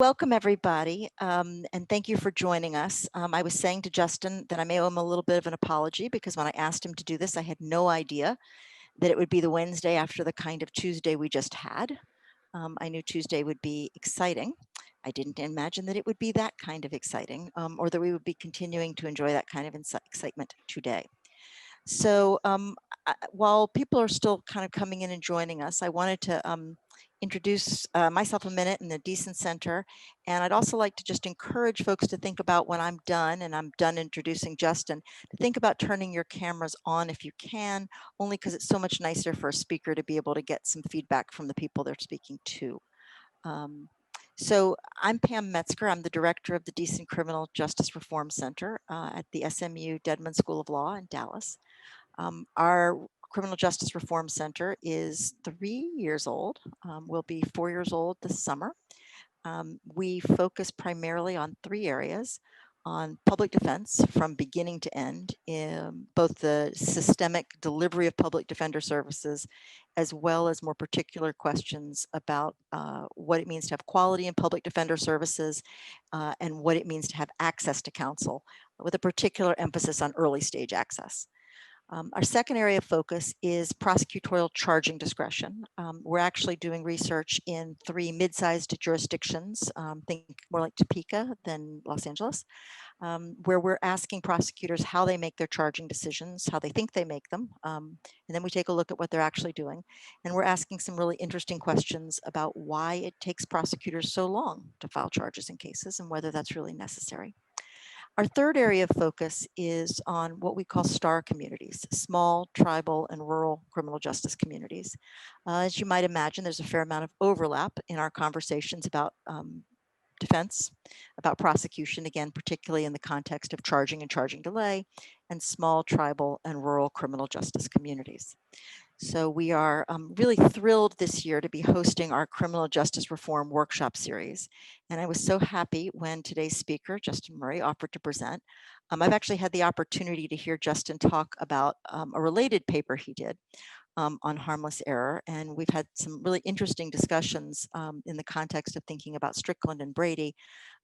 Welcome, everybody, and thank you for joining us. I was saying to Justin that I may owe him a little bit of an apology because when I asked him to do this, I had no idea that it would be the Wednesday after the kind of Tuesday we just had. I knew Tuesday would be exciting. I didn't imagine that it would be that kind of exciting, or that we would be continuing to enjoy that kind of excitement today. So while people are still kind of coming in and joining us, I wanted to introduce myself a minute in the Deason Center. And I'd also like to just encourage folks to think about when I'm done and I'm done introducing Justin, to think about turning your cameras on if you can, only because it's so much nicer for a speaker to be able to get some feedback from the people they're speaking to. So I'm Pam Metzger. I'm the director of the Deason Criminal Justice Reform Center at the SMU Dedman School of Law in Dallas. Our Criminal Justice Reform Center is 3 years old. We'll be 4 years old this summer. We focus primarily on 3 areas: on public defense from beginning to end, in both the systemic delivery of public defender services, as well as more particular questions about what it means to have quality in public defender services and what it means to have access to counsel, with a particular emphasis on early stage access. Our second area of focus is prosecutorial charging discretion. We're actually doing research in 3 mid-sized jurisdictions, think more like Topeka than Los Angeles, where we're asking prosecutors how they make their charging decisions, how they think they make them, and then we take a look at what they're actually doing. And we're asking some really interesting questions about why it takes prosecutors so long to file charges in cases and whether that's really necessary. Our third area of focus is on what we call STAR communities, small, tribal, and rural criminal justice communities. As you might imagine, there's a fair amount of overlap in our conversations about defense, about prosecution, again, particularly in the context of charging and charging delay, and small, tribal, and rural criminal justice communities. So we are really thrilled this year to be hosting our Criminal Justice Reform Workshop Series. And I was so happy when today's speaker, Justin Murray, offered to present. I've actually had the opportunity to hear Justin talk about a related paper he did on harmless error. And we've had some really interesting discussions in the context of thinking about Strickland and Brady,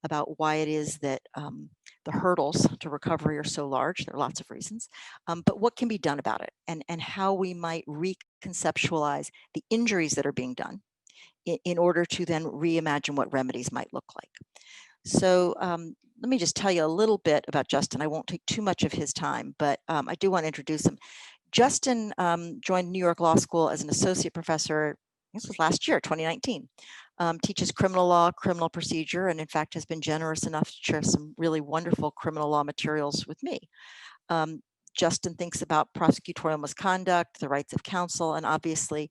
about why it is that the hurdles to recovery are so large. There are lots of reasons, but what can be done about it, and how we might reconceptualize the injuries that are being done in order to then reimagine what remedies might look like. So let me just tell you a little bit about Justin. I won't take too much of his time, but I do want to introduce him. Justin joined New York Law School as an associate professor. This was last year, 2019. Teaches criminal law, criminal procedure, and in fact has been generous enough to share some really wonderful criminal law materials with me. Justin thinks about prosecutorial misconduct, the rights of counsel, and obviously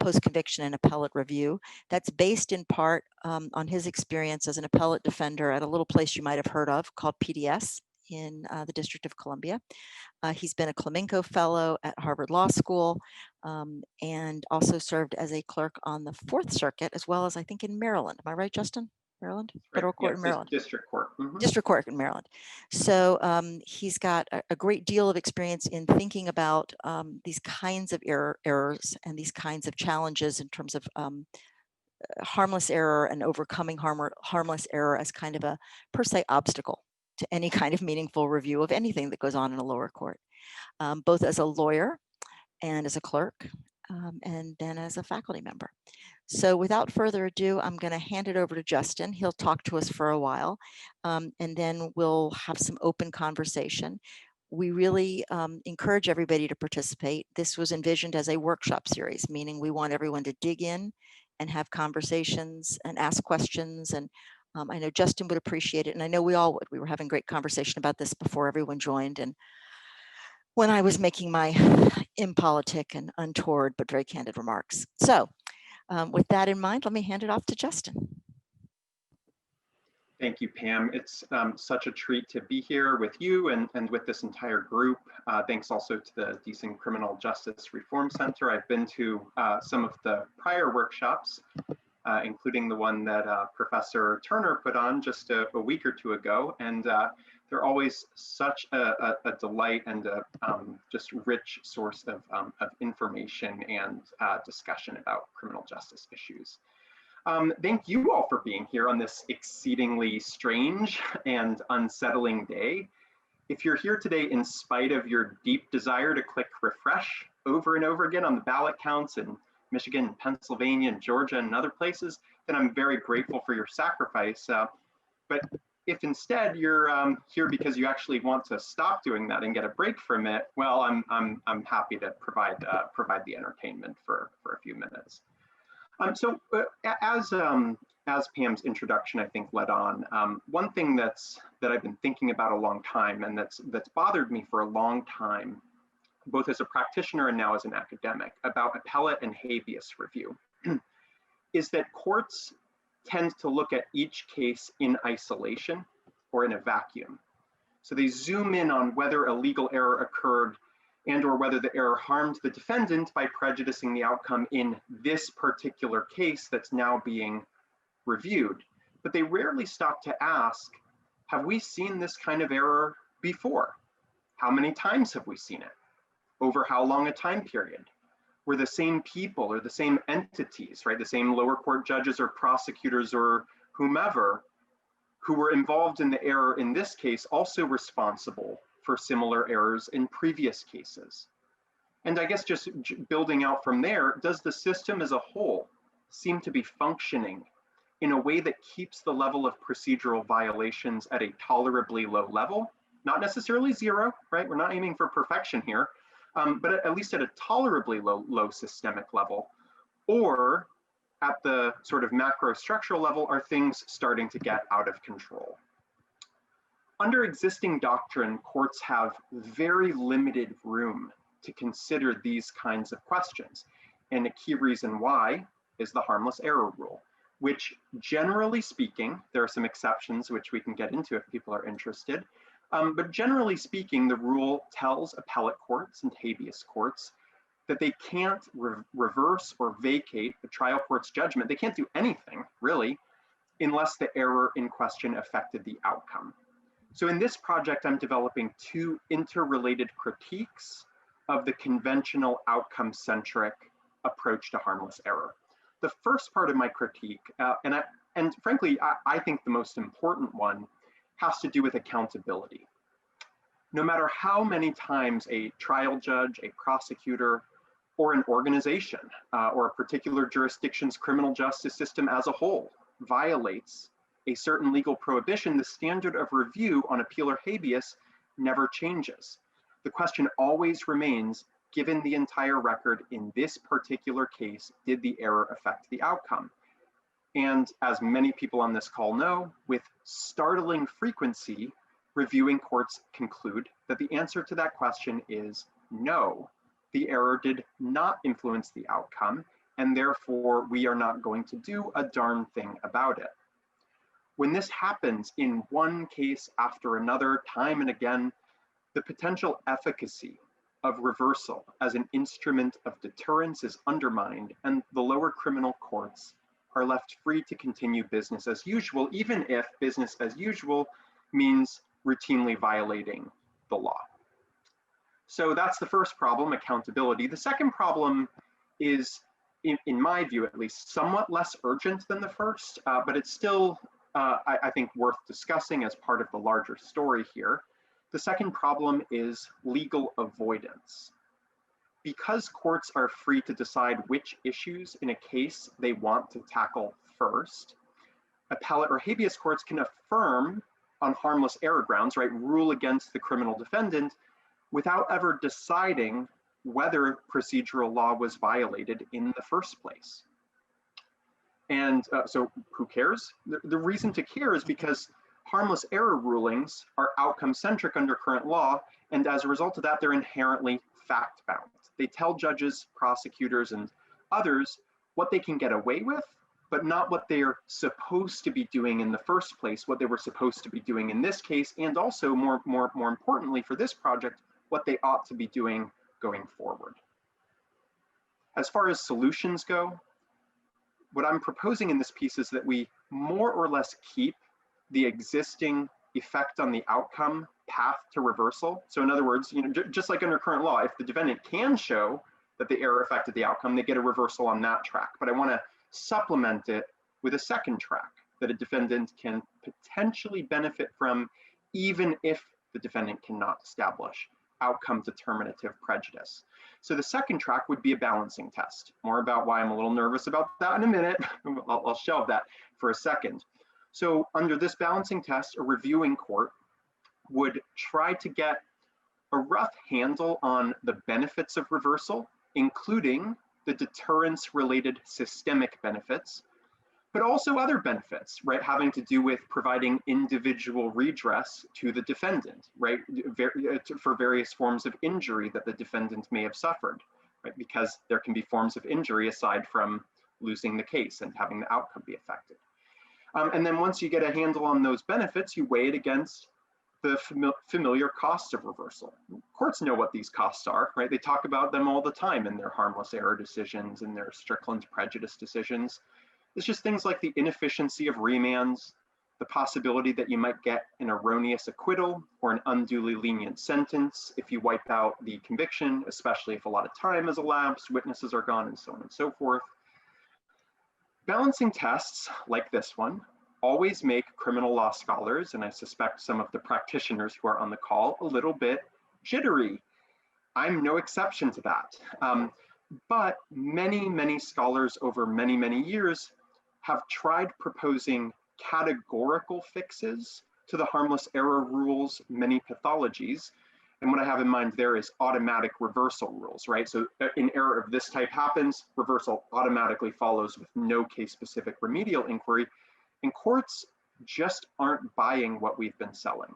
post-conviction and appellate review. That's based in part on his experience as an appellate defender at a little place you might have heard of called PDS in the District of Columbia. He's been a Clemenco Fellow at Harvard Law School and also served as a clerk on the Fourth Circuit, as well as I think in Maryland. Am I right, Justin? Maryland? Federal Court in Maryland. District Court. District Court in Maryland. So he's got a great deal of experience in thinking about these kinds of errors and these kinds of challenges in terms of harmless error and overcoming harmless error as kind of a per se obstacle to any kind of meaningful review of anything that goes on in a lower court, both as a lawyer and as a clerk, and then as a faculty member. So without further ado, I'm going to hand it over to Justin. He'll talk to us for a while, and then we'll have some open conversation. We really encourage everybody to participate. This was envisioned as a workshop series, meaning we want everyone to dig in and have conversations and ask questions. And I know Justin would appreciate it, and I know we all would. We were having great conversation about this before everyone joined, and when I was making my impolitic and untoward but very candid remarks. So with that in mind, let me hand it off to Justin. Thank you, Pam. It's such a treat to be here with you and with this entire group. Thanks also to the Deason Criminal Justice Reform Center. I've been to some of the prior workshops, including the one that Professor Turner put on just a week or two ago. And they're always such a delight and a just rich source of information and discussion about criminal justice issues. Thank you all for being here on this exceedingly strange and unsettling day. If you're here today in spite of your deep desire to click refresh over and over again on the ballot counts in Michigan, Pennsylvania, and Georgia, and other places, then I'm very grateful for your sacrifice. But if instead you're here because you actually want to stop doing that and get a break from it, well, I'm happy to provide the entertainment for a few minutes. As Pam's introduction, I think, led on, one thing that I've been thinking about a long time, and that's bothered me for a long time, both as a practitioner and now as an academic, about appellate and habeas review, is that courts tend to look at each case in isolation or in a vacuum. So they zoom in on whether a legal error occurred and or whether the error harmed the defendant by prejudicing the outcome in this particular case that's now being reviewed. But they rarely stop to ask, have we seen this kind of error before? How many times have we seen it? Over how long a time period? Were the same people or the same entities, right? The same lower court judges or prosecutors or whomever who were involved in the error in this case also responsible for similar errors in previous cases? And I guess just building out from there, does the system as a whole seem to be functioning in a way that keeps the level of procedural violations at a tolerably low level? Not necessarily zero, right? We're not aiming for perfection here, but at least at a tolerably low systemic level. Or at the sort of macro structural level, are things starting to get out of control? Under existing doctrine, courts have very limited room to consider these kinds of questions. And a key reason why is the harmless error rule, which generally speaking, there are some exceptions which we can get into if people are interested, but generally speaking, the rule tells appellate courts and habeas courts that they can't reverse or vacate the trial court's judgment. They can't do anything, really, unless the error in question affected the outcome. So in this project, I'm developing two interrelated critiques of the conventional outcome-centric approach to harmless error. The first part of my critique, and frankly, I think the most important one, has to do with accountability. No matter how many times a trial judge, a prosecutor, or an organization, or a particular jurisdiction's criminal justice system as a whole violates a certain legal prohibition, the standard of review on appeal or habeas never changes. The question always remains, given the entire record in this particular case, did the error affect the outcome? And as many people on this call know, with startling frequency, reviewing courts conclude that the answer to that question is no. The error did not influence the outcome, and therefore we are not going to do a darn thing about it. When this happens in one case after another, time and again, the potential efficacy of reversal as an instrument of deterrence is undermined, and the lower criminal courts are left free to continue business as usual, even if business as usual means routinely violating the law. So that's the first problem, accountability. The second problem is, in my view at least, somewhat less urgent than the first, but it's still, I think, worth discussing as part of the larger story here. The second problem is legal avoidance. Because courts are free to decide which issues in a case they want to tackle first, appellate or habeas courts can affirm on harmless error grounds, right, rule against the criminal defendant without ever deciding whether procedural law was violated in the first place. And so who cares? The reason to care is because harmless error rulings are outcome-centric under current law, and as a result of that, they're inherently fact-bound. They tell judges, prosecutors, and others what they can get away with, but not what they're supposed to be doing in the first place, what they were supposed to be doing in this case, and also more importantly for this project, what they ought to be doing going forward. As far as solutions go, what I'm proposing in this piece is that we more or less keep the existing effect on the outcome path to reversal. So in other words, just like under current law, if the defendant can show that the error affected the outcome, they get a reversal on that track. But I want to supplement it with a second track that a defendant can potentially benefit from, even if the defendant cannot establish outcome determinative prejudice. So the second track would be a balancing test. More about why I'm a little nervous about that in a minute. I'll shelve that for a second. So under this balancing test, a reviewing court would try to get a rough handle on the benefits of reversal, including the deterrence-related systemic benefits, but also other benefits, right, having to do with providing individual redress to the defendant, right, for various forms of injury that the defendant may have suffered, right, because there can be forms of injury aside from losing the case and having the outcome be affected. And then once you get a handle on those benefits, you weigh it against the familiar costs of reversal. Courts know what these costs are, right? They talk about them all the time in their harmless error decisions and their Strickland prejudice decisions. It's just things like the inefficiency of remands, the possibility that you might get an erroneous acquittal or an unduly lenient sentence if you wipe out the conviction, especially if a lot of time has elapsed, witnesses are gone, and so on and so forth. Balancing tests like this one always make criminal law scholars, and I suspect some of the practitioners who are on the call, a little bit jittery. I'm no exception to that. But many scholars over many years have tried proposing categorical fixes to the harmless error rules' many pathologies. And what I have in mind there is automatic reversal rules, right? So an error of this type happens, reversal automatically follows with no case-specific remedial inquiry. And courts just aren't buying what we've been selling.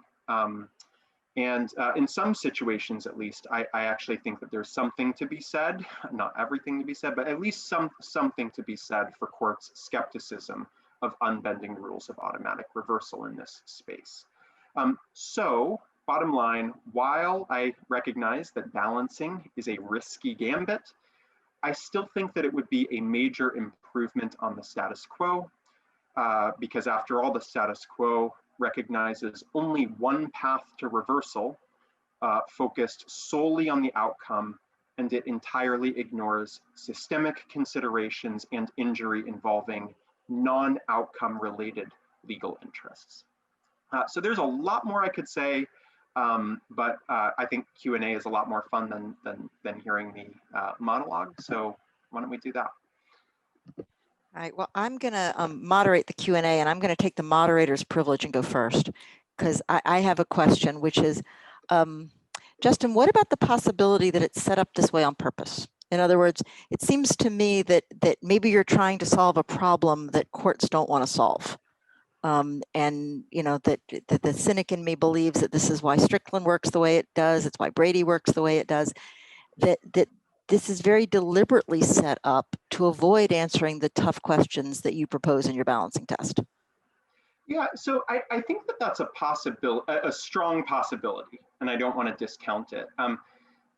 And in some situations, at least, I actually think that there's something to be said, not everything to be said, but at least something to be said for courts' skepticism of unbending rules of automatic reversal in this space. So bottom line, while I recognize that balancing is a risky gambit, I still think that it would be a major improvement on the status quo. Because after all, the status quo recognizes only one path to reversal, focused solely on the outcome, and it entirely ignores systemic considerations and injury involving non-outcome related legal interests. So there's a lot more I could say, but I think Q&A is a lot more fun than hearing me monologue. So why don't we do that? All right, well, I'm going to moderate the Q&A, and I'm going to take the moderator's privilege and go first, because I have a question, which is, Justin, what about the possibility that it's set up this way on purpose? In other words, it seems to me that maybe you're trying to solve a problem that courts don't want to solve. And, you know, that the cynic in me believes that this is why Strickland works the way it does, it's why Brady works the way it does, that this is very deliberately set up to avoid answering the tough questions that you propose in your balancing test. Yeah, so I think that that's a possibility, a strong possibility, and I don't want to discount it.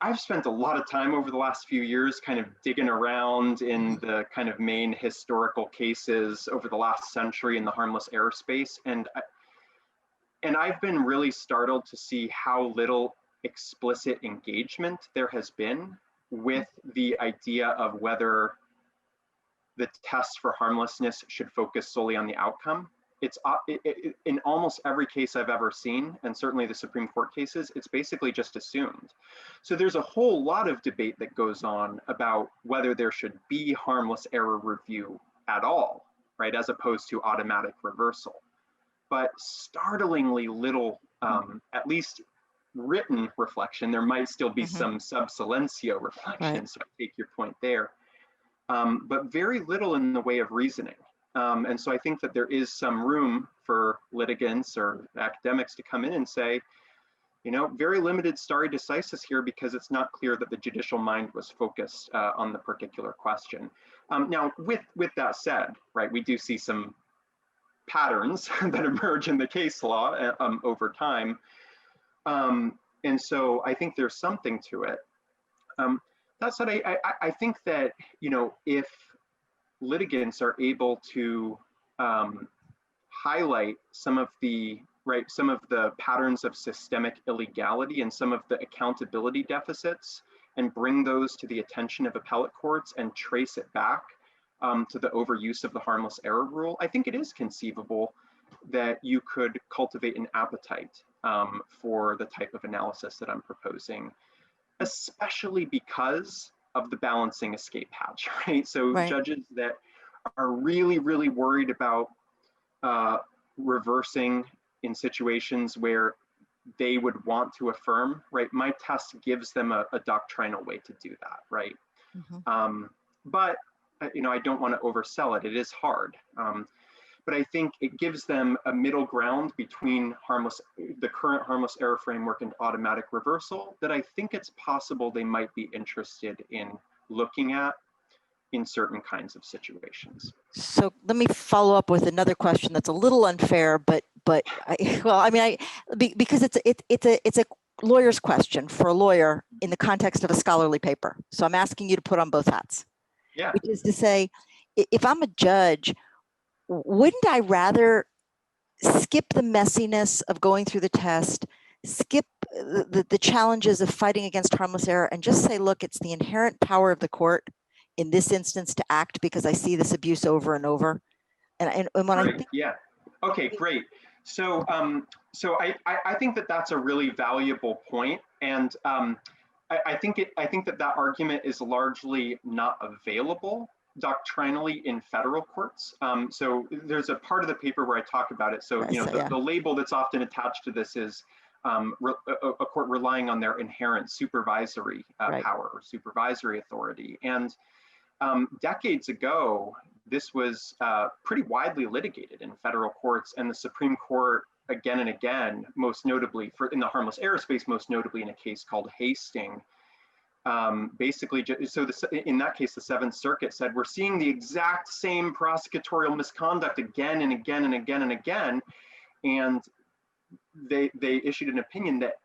I've spent a lot of time over the last few years kind of digging around in the kind of main historical cases over the last century in the harmless error space, and I've been really startled to see how little explicit engagement there has been with the idea of whether the test for harmlessness should focus solely on the outcome. It's in almost every case I've ever seen, and certainly the Supreme Court cases, it's basically just assumed. So there's a whole lot of debate that goes on about whether there should be harmless error review at all, right, as opposed to automatic reversal. But startlingly little, at least written reflection. There might still be some sub silencio reflection, right. So I take your point there, but very little in the way of reasoning. And so I think that there is some room for litigants or academics to come in and say, you know, very limited stare decisis here because it's not clear that the judicial mind was focused on the particular question. Now, with that said, right, we do see some patterns that emerge in the case law over time. And so I think there's something to it. That said, I think that, you know, if litigants are able to highlight some of the patterns of systemic illegality and some of the accountability deficits and bring those to the attention of appellate courts and trace it back to the overuse of the harmless error rule, I think it is conceivable that you could cultivate an appetite for the type of analysis that I'm proposing, especially because of the balancing escape hatch, right? So Right. judges that are really, really worried about reversing in situations where they would want to affirm, right? My test gives them a doctrinal way to do that, right? But I don't want to oversell it. It is hard. But I think it gives them a middle ground between the current harmless error framework and automatic reversal that I think it's possible they might be interested in looking at in certain kinds of situations. So let me follow up with another question that's a little unfair, but because it's a lawyer's question for a lawyer in the context of a scholarly paper. So I'm asking you to put on both hats. Yeah. Which is to say, if I'm a judge, wouldn't I rather skip the messiness of going through the test, skip the challenges of fighting against harmless error, and just say, look, it's the inherent power of the court in this instance to act because I see this abuse over and over. And when Great. I think, yeah. Okay, great. So I think that that's a really valuable point, and I think that argument is largely not available doctrinally in federal courts. So there's a part of the paper where I talk about it. So the label that's often attached to this is a court relying on their inherent supervisory power or supervisory authority. And decades ago, this was pretty widely litigated in federal courts, and the Supreme Court again and again, most notably in the harmless error space, most notably in a case called Hastings, basically, so in that case, the Seventh Circuit said, we're seeing the exact same prosecutorial misconduct again and again and again and again. And they issued an opinion that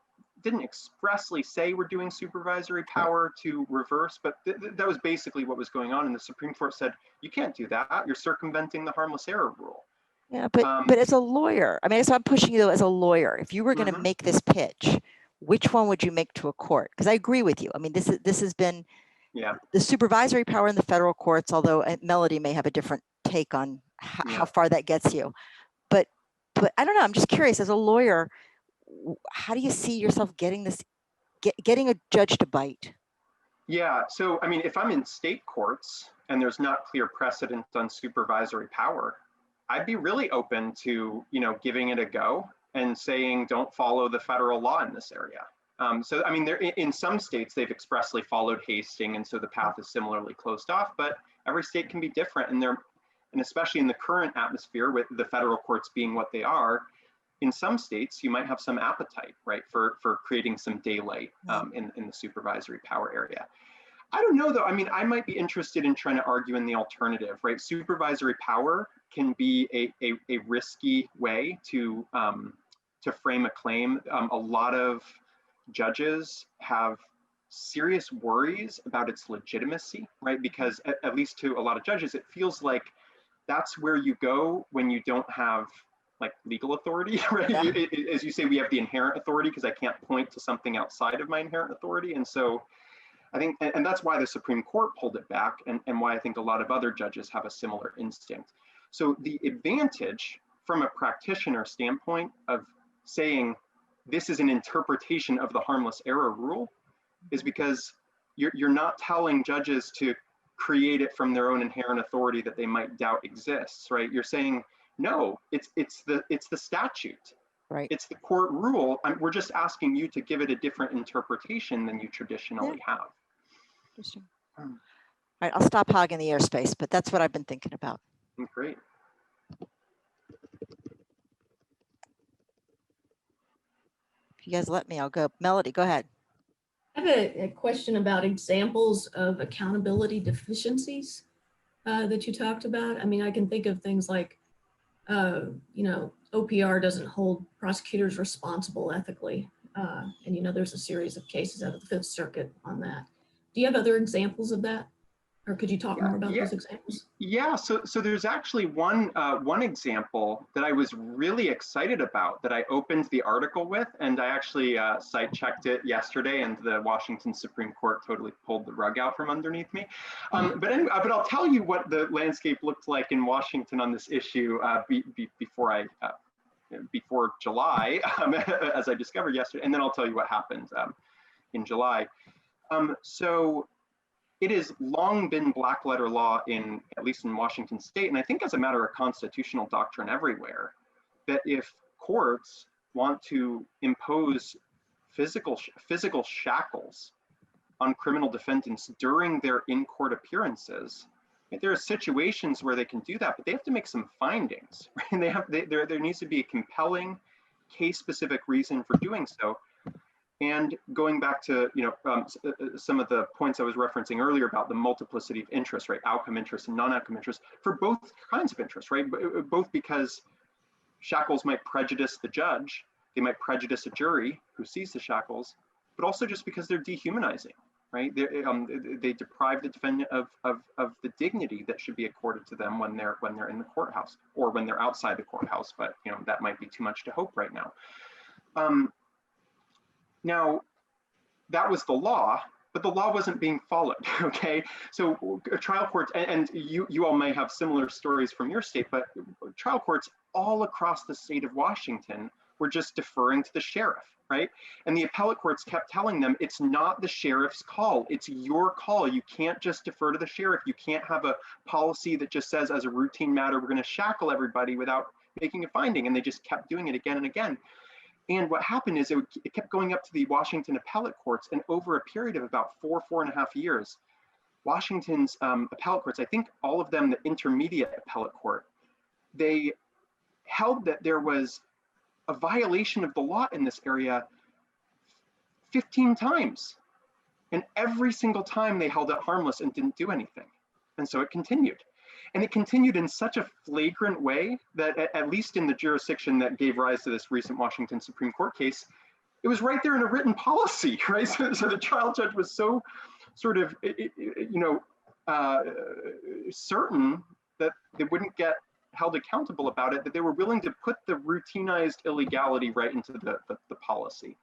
didn't expressly say we're doing supervisory power to reverse, but that was basically what was going on. And the Supreme Court said, you can't do that. You're circumventing the harmless error rule. Yeah, but as a lawyer, I mean, so I'm pushing you though, as a lawyer, if you were going to make this pitch, which one would you make to a court? Because I agree with you. I mean, this has been the supervisory power in the federal courts, although Melody may have a different take on how far that gets you. But I don't know. I'm just curious, as a lawyer, how do you see yourself getting getting a judge to bite? Yeah. So, I mean, if I'm in state courts and there's not clear precedent on supervisory power, I'd be really open to, giving it a go and saying, don't follow the federal law in this area. So, I mean, in some states, they've expressly followed Hastings, and so the path is similarly closed off, but every state can be different. And especially in the current atmosphere with the federal courts being what they are, in some states, you might have some appetite, right, for creating some daylight in the supervisory power area. I don't know, though. I mean, I might be interested in trying to argue in the alternative, right? Supervisory power can be a risky way to frame a claim. A lot of judges have serious worries about its legitimacy, right? Because at least to a lot of judges, it feels like that's where you go when you don't have like legal authority, right? As you say, we have the inherent authority because I can't point to something outside of my inherent authority. And so I think, and that's why the Supreme Court pulled it back, and why I think a lot of other judges have a similar instinct. So the advantage from a practitioner standpoint of saying this is an interpretation of the harmless error rule is because you're not telling judges to create it from their own inherent authority that they might doubt exists, right? You're saying, no, it's the statute. Right. It's the court rule. We're just asking you to give it a different interpretation than you traditionally have. Interesting. All right, I'll stop hogging the airspace, but that's what I've been thinking about. Great. If you guys let me, I'll go. Melody, go ahead. I have a question about examples of accountability deficiencies that you talked about. I mean, I can think of things like, OPR doesn't hold prosecutors responsible ethically. And, there's a series of cases out of the Fifth Circuit on that. Do you have other examples of that? Or could you talk more about Yeah. those examples? Yeah, so there's actually one example that I was really excited about that I opened the article with, and I actually site checked it yesterday, and the Washington Supreme Court totally pulled the rug out from underneath me. But anyway, but I'll tell you what the landscape looked like in Washington on this issue before July, as I discovered yesterday, and then I'll tell you what happened in July. So it has long been black letter law at least in Washington state, and I think as a matter of constitutional doctrine everywhere, that if courts want to impose physical shackles on criminal defendants during their in-court appearances, there are situations where they can do that, but they have to make some findings, right? And there needs to be a compelling case-specific reason for doing so. And going back to some of the points I was referencing earlier about the multiplicity of interests, right? Outcome interest and non-outcome interest for both kinds of interests, right? Both because shackles might prejudice the judge, they might prejudice a jury who sees the shackles, but also just because they're dehumanizing, right? They deprive the defendant of the dignity that should be accorded to them when they're in the courthouse or when they're outside the courthouse. But that might be too much to hope right now. Now, that was the law, but the law wasn't being followed, okay? So trial courts, and you all may have similar stories from your state, but trial courts all across the state of Washington were just deferring to the sheriff, right? And the appellate courts kept telling them, it's not the sheriff's call, it's your call. You can't just defer to the sheriff. You can't have a policy that just says, as a routine matter, we're gonna shackle everybody without making a finding. And they just kept doing it again and again. And what happened is it kept going up to the Washington appellate courts, and over a period of about 4.5 years, Washington's appellate courts, I think all of them, the intermediate appellate court, they held that there was a violation of the law in this area 15 times. And every single time they held it harmless and didn't do anything. And so it continued. And it continued in such a flagrant way that at least in the jurisdiction that gave rise to this recent Washington Supreme Court case, it was right there in a written policy, right? So the trial judge was so sort of, certain that they wouldn't get held accountable about it, that they were willing to put the routinized illegality right into the policy.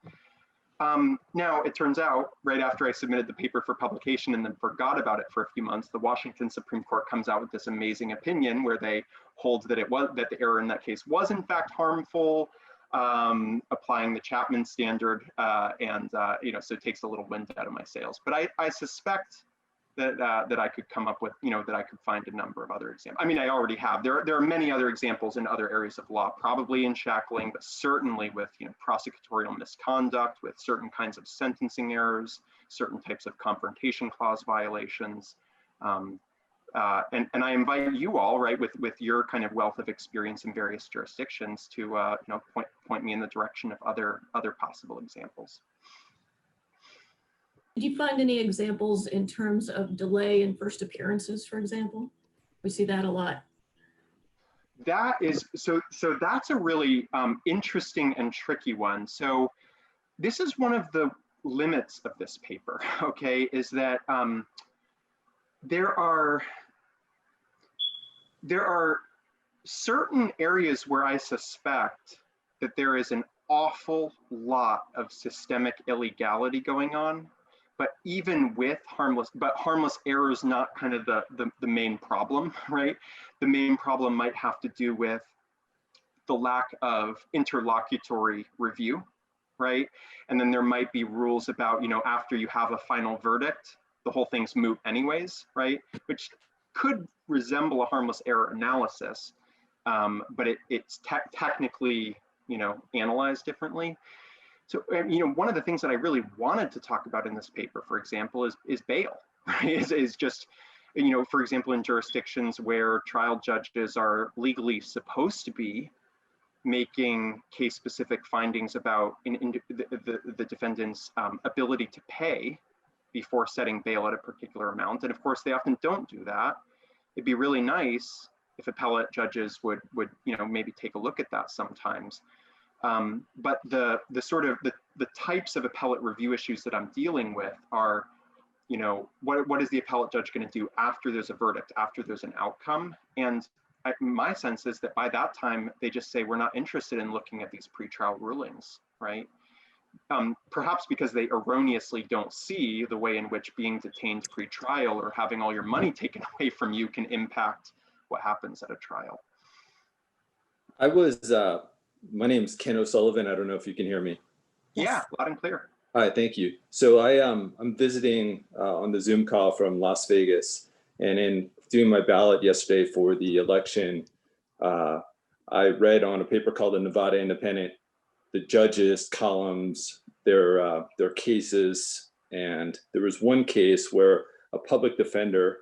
Now, it turns out, right after I submitted the paper for publication and then forgot about it for a few months, the Washington Supreme Court comes out with this amazing opinion where they hold that that the error in that case was in fact harmful, applying the Chapman standard, so it takes a little wind out of my sails. But I suspect that I could come up with, that I could find a number of other examples. I mean, I already have. There are many other examples in other areas of law, probably in shackling, but certainly with prosecutorial misconduct, with certain kinds of sentencing errors, certain types of confrontation clause violations. And I invite you all, right, with your kind of wealth of experience in various jurisdictions to point me in the direction of other possible examples. Did you find any examples in terms of delay in first appearances, for example? We see that a lot. That is, so that's a really interesting and tricky one. So this is one of the limits of this paper, okay, is that there are certain areas where I suspect that there is an awful lot of systemic illegality going on. But even with harmless error is not kind of the main problem, right? The main problem might have to do with the lack of interlocutory review, right? And then there might be rules about, after you have a final verdict, the whole thing's moot anyways, right? Which could resemble a harmless error analysis, but it's technically, analyzed differently. So, one of the things that I really wanted to talk about in this paper, for example, is bail, right? Is just, for example, in jurisdictions where trial judges are legally supposed to be making case-specific findings about the defendant's ability to pay before setting bail at a particular amount. And of course, they often don't do that. It'd be really nice if appellate judges would maybe take a look at that sometimes. But the types of appellate review issues that I'm dealing with are you know, what is the appellate judge going to do after there's a verdict, after there's an outcome? And my sense is that by that time, they just say, we're not interested in looking at these pretrial rulings, right? Perhaps because they erroneously don't see the way in which being detained pretrial or having all your money taken away from you can impact what happens at a trial. I was, my name's Ken O'Sullivan. I don't know if you can hear me. Yes. Yeah, loud and clear. Hi, thank you. So I'm visiting on the Zoom call from Las Vegas, and in doing my ballot yesterday for the election, I read on a paper called the Nevada Independent, the judges' columns, their cases, and there was one case where a public defender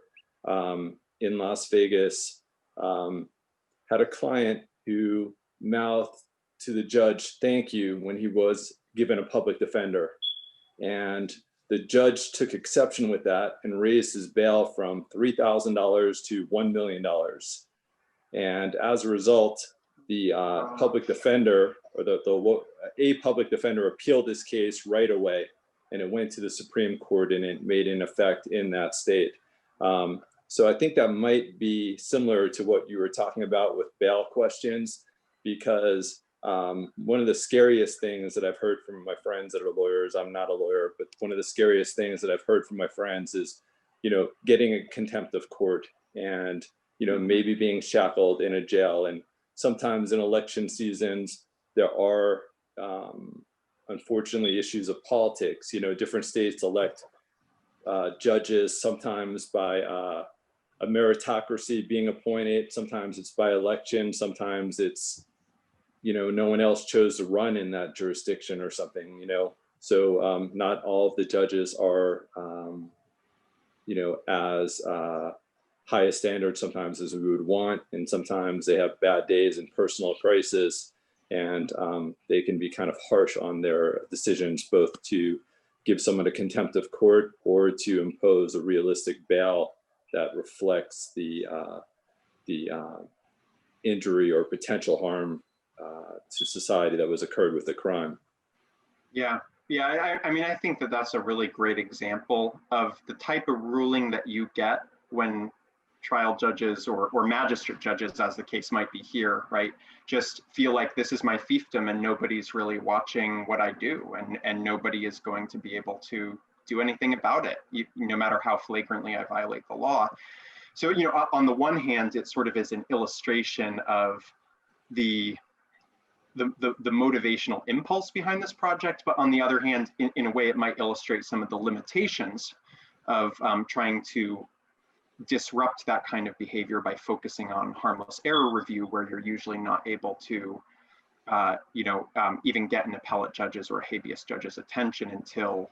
in Las Vegas had a client who mouthed to the judge, "Thank you," when he was given a public defender. And the judge took exception with that and raised his bail from $3,000 to $1 million. And as a result, the public defender, or a public defender, appealed this case right away, and it went to the Supreme Court, and it made an effect in that state. So I think that might be similar to what you were talking about with bail questions, because one of the scariest things that I've heard from my friends that are lawyers, I'm not a lawyer, but one of the scariest things that I've heard from my friends is, you know, getting a contempt of court and, you know, maybe being shackled in a jail. And sometimes in election seasons, there are unfortunately issues of politics. You know, different states elect judges, sometimes by a meritocracy being appointed, sometimes it's by election, sometimes it's, you know, no one else chose to run in that jurisdiction or something, you know. So not all of the judges are, you know, as high a standard sometimes as we would want. And sometimes they have bad days and personal crisis, and they can be kind of harsh on their decisions, both to give someone a contempt of court or to impose a realistic bail that reflects the injury or potential harm to society that was occurred with the crime. Yeah, I mean, I think that that's a really great example of the type of ruling that you get when trial judges or magistrate judges, as the case might be here, right, just feel like this is my fiefdom and nobody's really watching what I do, and nobody is going to be able to do anything about it, no matter how flagrantly I violate the law. So, you know, on the one hand, it sort of is an illustration of the motivational impulse behind this project, but on the other hand, in a way, it might illustrate some of the limitations of trying to disrupt that kind of behavior by focusing on harmless error review, where you're usually not able to, you know, even get an appellate judge's or a habeas judge's attention until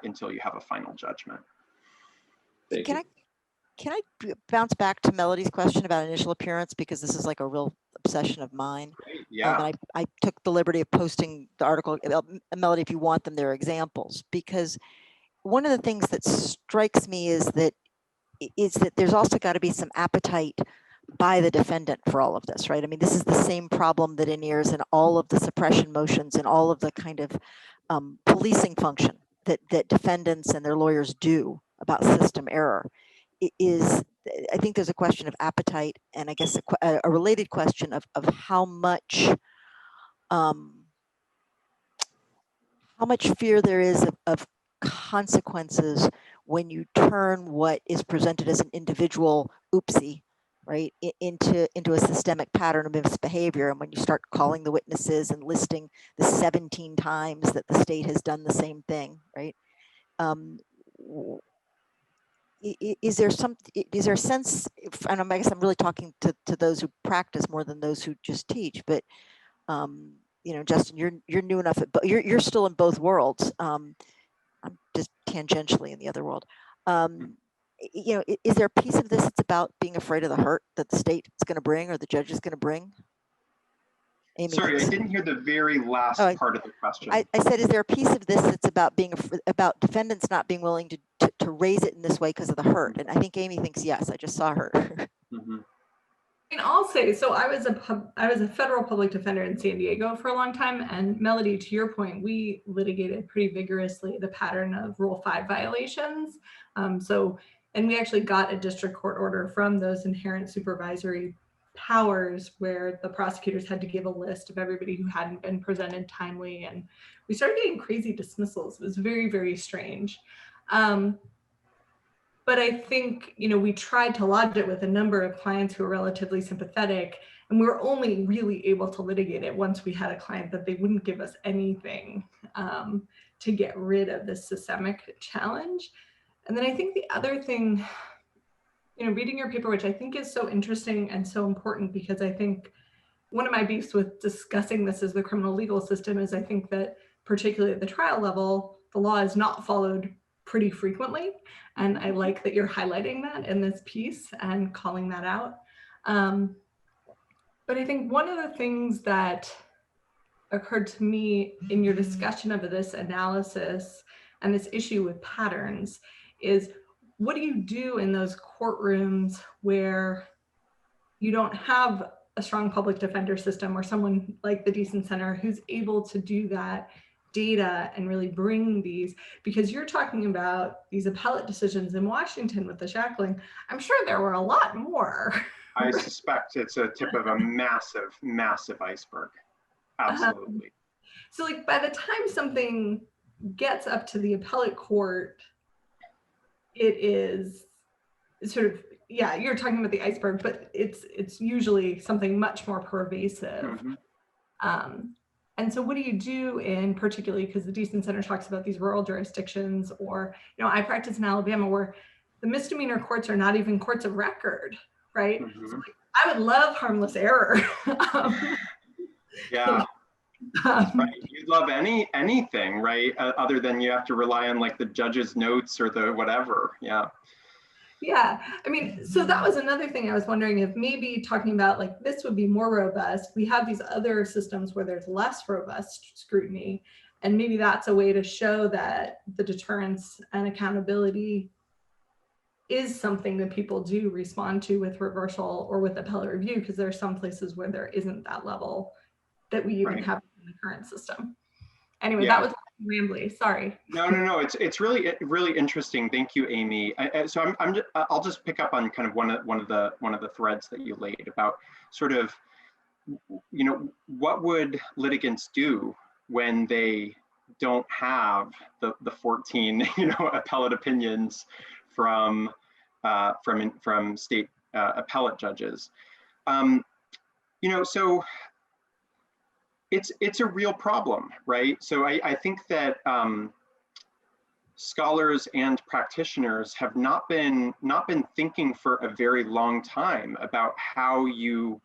you have a final judgment. Thank you. Can I bounce back to Melody's question about initial appearance, because this is like a real obsession of mine. Great. Yeah. And I took the liberty of posting the article. Melody, if you want them, they're examples, because one of the things that strikes me is that there's also got to be some appetite by the defendant for all of this, right? I mean, this is the same problem that inheres in all of the suppression motions and all of the kind of policing function that defendants and their lawyers do about system error. I think there's a question of appetite, and I guess a related question of how much fear there is of consequences when you turn what is presented as an individual oopsie, right, into a systemic pattern of misbehavior. And when you start calling the witnesses and listing the 17 times that the state has done the same thing, right? Is there a sense, and I guess I'm really talking to those who practice more than those who just teach, but you know, Justin, you're new enough, but you're still in both worlds. I'm just tangentially in the other world. You know, is there a piece of this that's about being afraid of the hurt that the state is going to bring or the judge is going to bring? Amy, sorry, I didn't hear the very last part of the question. I said, is there a piece of this that's about about defendants not being willing to raise it in this way because of the hurt? And I think Amy thinks yes. I just saw her. Mm-hmm. I'll say, so I was a federal public defender in San Diego for a long time, and Melody, to your point, we litigated pretty vigorously the pattern of Rule 5 violations. And we actually got a district court order from those inherent supervisory powers where the prosecutors had to give a list of everybody who hadn't been presented timely, and we started getting crazy dismissals. It was very, very strange. But I think, we tried to lodge it with a number of clients who were relatively sympathetic, and we were only really able to litigate it once we had a client that they wouldn't give us anything to get rid of this systemic challenge. And then I think the other thing, reading your paper, which I think is so interesting and so important, because I think one of my beefs with discussing this as the criminal legal system is I think that particularly at the trial level, the law is not followed pretty frequently. And I like that you're highlighting that in this piece and calling that out. But I think one of the things that occurred to me in your discussion of this analysis and this issue with patterns is, what do you do in those courtrooms where you don't have a strong public defender system or someone like the Deason Center who's able to do that data and really bring these, because you're talking about these appellate decisions in Washington with the shackling. I'm sure there were a lot more. I suspect it's a tip of a massive, massive iceberg. Absolutely. So like by the time something gets up to the appellate court, it is sort of, yeah, you're talking about the iceberg, but it's usually something much more pervasive. Mm-hmm. And so what do you do in particularly, because the Deason Center talks about these rural jurisdictions, or, I practice in Alabama where the misdemeanor courts are not even courts of record, right? Mm-hmm. So like, I would love harmless error. Yeah. Right. You'd love anything, right? Other than you have to rely on like the judge's notes or the whatever. Yeah. Yeah, I mean, so that was another thing I was wondering if maybe talking about like this would be more robust. We have these other systems where there's less robust scrutiny, and maybe that's a way to show that the deterrence and accountability is something that people do respond to with reversal or with appellate review, because there are some places where there isn't that level that we even have in the current system. Anyway, that was rambly. Sorry. No. It's really interesting. Thank you, Amy. So I'll just pick up on kind of one of the threads that you laid about sort of, what would litigants do when they don't have the 14 appellate opinions from state appellate judges. So it's a real problem, right? So I think that scholars and practitioners have not been thinking for a very long time about how you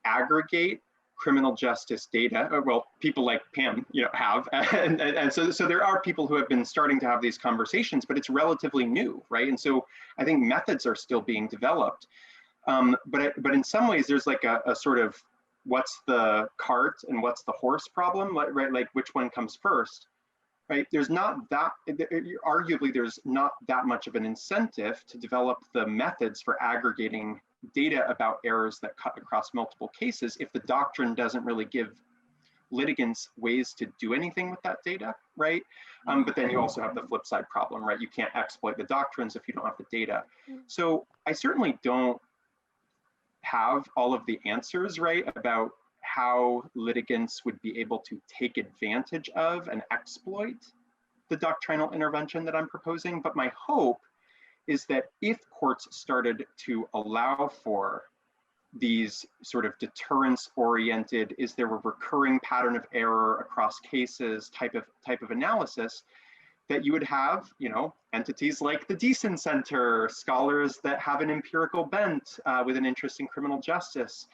aggregate criminal justice data. Well, people like Pam, have, and so there are people who have been starting to have these conversations, but it's relatively new, right? And so I think methods are still being developed, but in some ways there's like a sort of what's the cart and what's the horse problem, right? Like which one comes first, right? Arguably there's not that much of an incentive to develop the methods for aggregating data about errors that cut across multiple cases if the doctrine doesn't really give litigants ways to do anything with that data, right? But then you also have the flip side problem, right? You can't exploit the doctrines if you don't have the data. So I certainly don't have all of the answers, right, about how litigants would be able to take advantage of and exploit the doctrinal intervention that I'm proposing. But my hope is that if courts started to allow for these sort of deterrence-oriented, is there a recurring pattern of error across cases type of analysis, that you would have, entities like the Deason Center, scholars that have an empirical bent with an interest in criminal justice,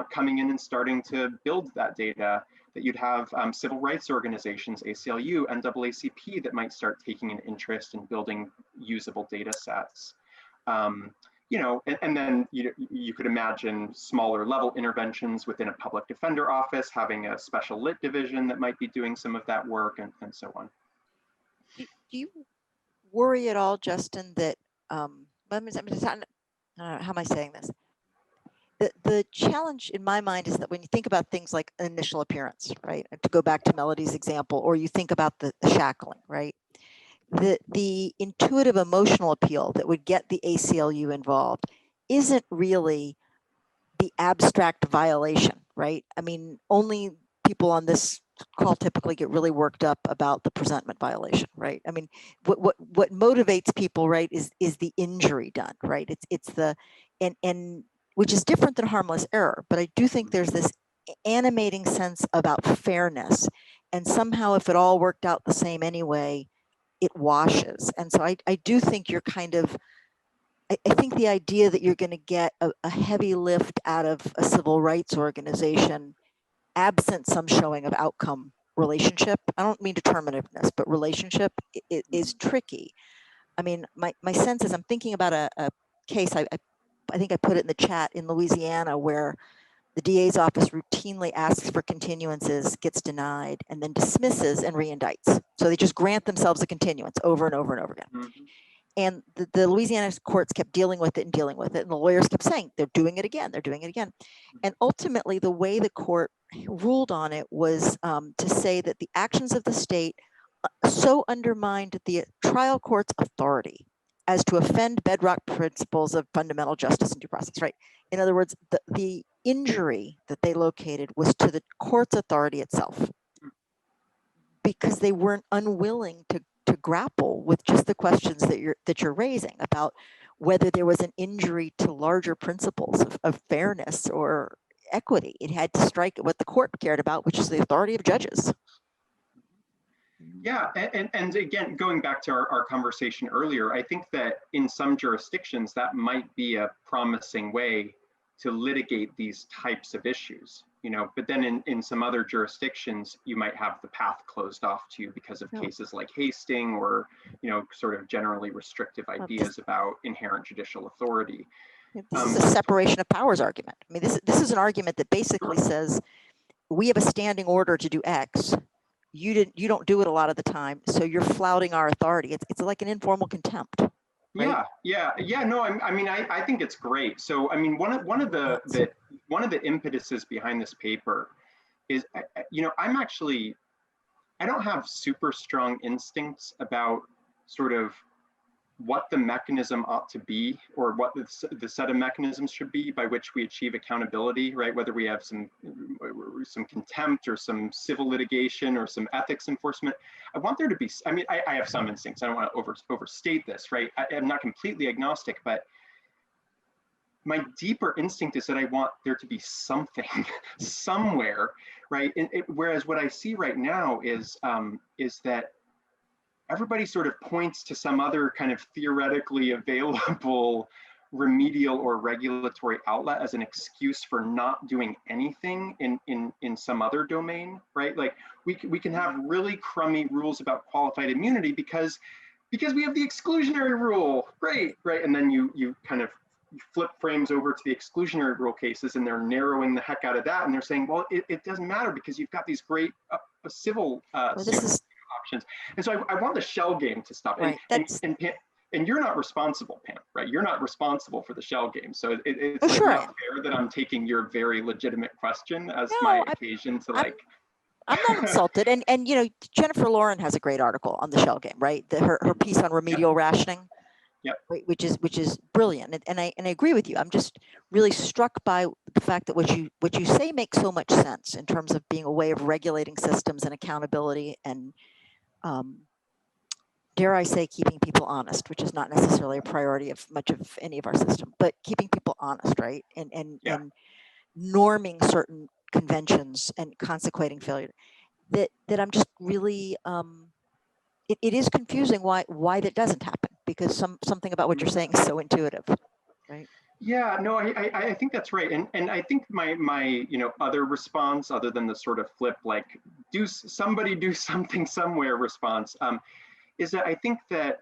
coming in and starting to build that data, that you'd have civil rights organizations, ACLU, NAACP, that might start taking an interest in building usable data sets. And then you could imagine smaller level interventions within a public defender office, having a special lit division that might be doing some of that work, and so on. Do you worry at all, Justin, that how am I saying this? The challenge in my mind is that when you think about things like initial appearance, right? To go back to Melody's example, or you think about the shackling, right? The intuitive emotional appeal that would get the ACLU involved isn't really the abstract violation, right? I mean, only people on this call typically get really worked up about the presentment violation, right? I mean, what motivates people, right, is the injury done, right? It's the and which is different than harmless error, but I do think there's this animating sense about fairness, and somehow if it all worked out the same anyway, it washes. And so I do think you're kind of, I think the idea that you're going to get a heavy lift out of a civil rights organization, absent some showing of outcome relationship, I don't mean determinativeness, but relationship is tricky. I mean, my sense is I'm thinking about a case, I think I put it in the chat, in Louisiana, where the DA's office routinely asks for continuances, gets denied, and then dismisses and reindicts. So they just grant themselves a continuance over and over and over again. Mm-hmm. And the Louisiana courts kept dealing with it and dealing with it. And the lawyers kept saying, they're doing it again, they're doing it again. And ultimately, the way the court ruled on it was to say that the actions of the state so undermined the trial court's authority as to offend bedrock principles of fundamental justice and due process, right? In other words, the injury that they located was to the court's authority itself, because they weren't unwilling to grapple with just the questions that you're raising about whether there was an injury to larger principles of fairness or equity. It had to strike at what the court cared about, which is the authority of judges. Yeah, and again, going back to our conversation earlier, I think that in some jurisdictions that might be a promising way to litigate these types of issues, you know, but then in some other jurisdictions, you might have the path closed off to you because of cases like Hastings, or, you know, sort of generally restrictive ideas about inherent judicial authority. This is a separation of powers argument. I mean, this is an argument that basically says, we have a standing order to do X. You don't do it a lot of the time, so you're flouting our authority. It's like an informal contempt. Right? Yeah. No, I mean, I think it's great. So, I mean, one of the impetuses behind this paper is, you know, I don't have super strong instincts about sort of what the mechanism ought to be, or what the set of mechanisms should be by which we achieve accountability, right? Whether we have some contempt or some civil litigation or some ethics enforcement. I want there to be, I mean, I have some instincts. I don't want to overstate this, right? I'm not completely agnostic, but my deeper instinct is that I want there to be something somewhere, right? Whereas what I see right now is that everybody sort of points to some other kind of theoretically available remedial or regulatory outlet as an excuse for not doing anything in some other domain, right? Like we can have really crummy rules about qualified immunity because we have the exclusionary rule, great, right? And then you kind of flip frames over to the exclusionary rule cases, and they're narrowing the heck out of that, and they're saying, well, it doesn't matter because you've got these great civil options. And so I want the shell game to stop. Right. And you're not responsible, Pam, right? You're not responsible for the shell game. So it's like sure. not fair that I'm taking your very legitimate question as my occasion to like. I'm not insulted. And you know, Jennifer Lauren has a great article on the shell game, right? Her piece on remedial rationing. Yep. Right, which is brilliant, and I agree with you. I'm just really struck by the fact that what you say makes so much sense in terms of being a way of regulating systems and accountability, and dare I say, keeping people honest, which is not necessarily a priority of much of any of our system, but keeping people honest, right, and norming certain conventions and consequating failure. That I'm just really it is confusing why that doesn't happen, because something about what you're saying is so intuitive, right? Yeah, no, I think that's right. And I think my other response, other than the sort of flip, like somebody do something somewhere response, is that I think that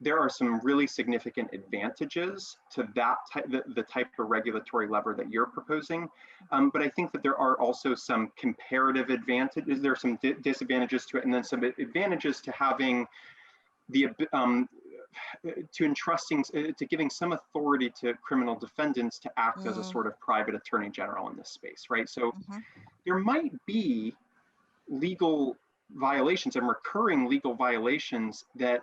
there are some really significant advantages to that the type of regulatory lever that you're proposing. But I think that there are also some comparative advantages. There are some disadvantages to it, and then some advantages to having the to giving some authority to criminal defendants to act as a sort of private attorney general in this space, right? So there might be legal violations and recurring legal violations that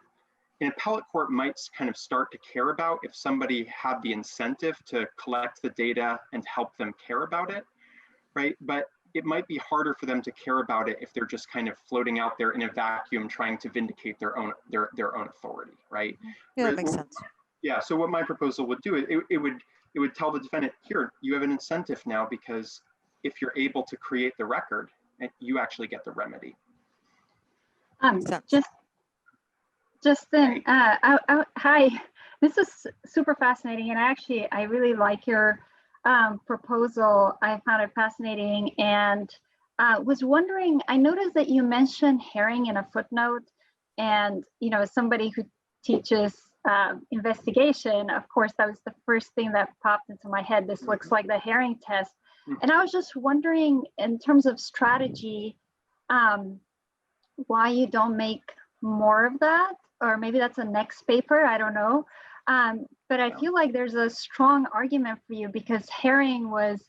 an appellate court might kind of start to care about if somebody had the incentive to collect the data and help them care about it, right? But it might be harder for them to care about it if they're just kind of floating out there in a vacuum trying to vindicate their own authority, right? Yeah, that makes sense. Yeah, so what my proposal would do, it would tell the defendant, here, you have an incentive now, because if you're able to create the record, you actually get the remedy. Justin, hi. This is super fascinating, and I really like your proposal. I found it fascinating, and was wondering. I noticed that you mentioned herring in a footnote, and as somebody who teaches investigation, of course, that was the first thing that popped into my head. This looks like the herring test, and I was just wondering, in terms of strategy, why you don't make more of that. Or maybe that's a next paper, I don't know. But I feel like there's a strong argument for you, because herring was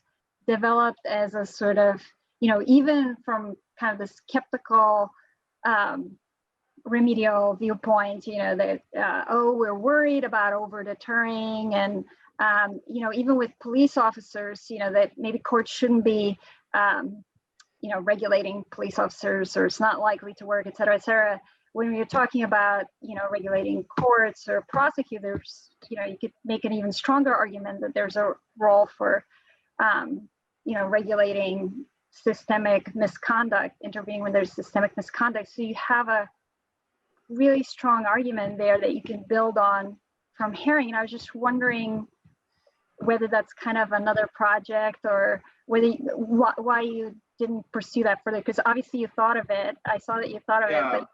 developed as a sort of, even from kind of the skeptical remedial viewpoint, that, we're worried about over deterring, and, even with police officers, that maybe courts shouldn't be, regulating police officers, or it's not likely to work, et cetera, et cetera. When you're talking about, regulating courts or prosecutors, you could make an even stronger argument that there's a role for, regulating systemic misconduct, intervening when there's systemic misconduct. So you have a really strong argument there that you can build on from herring. And I was just wondering whether that's kind of another project, or whether why you didn't pursue that further, because obviously you thought of it. I saw that you thought of it, but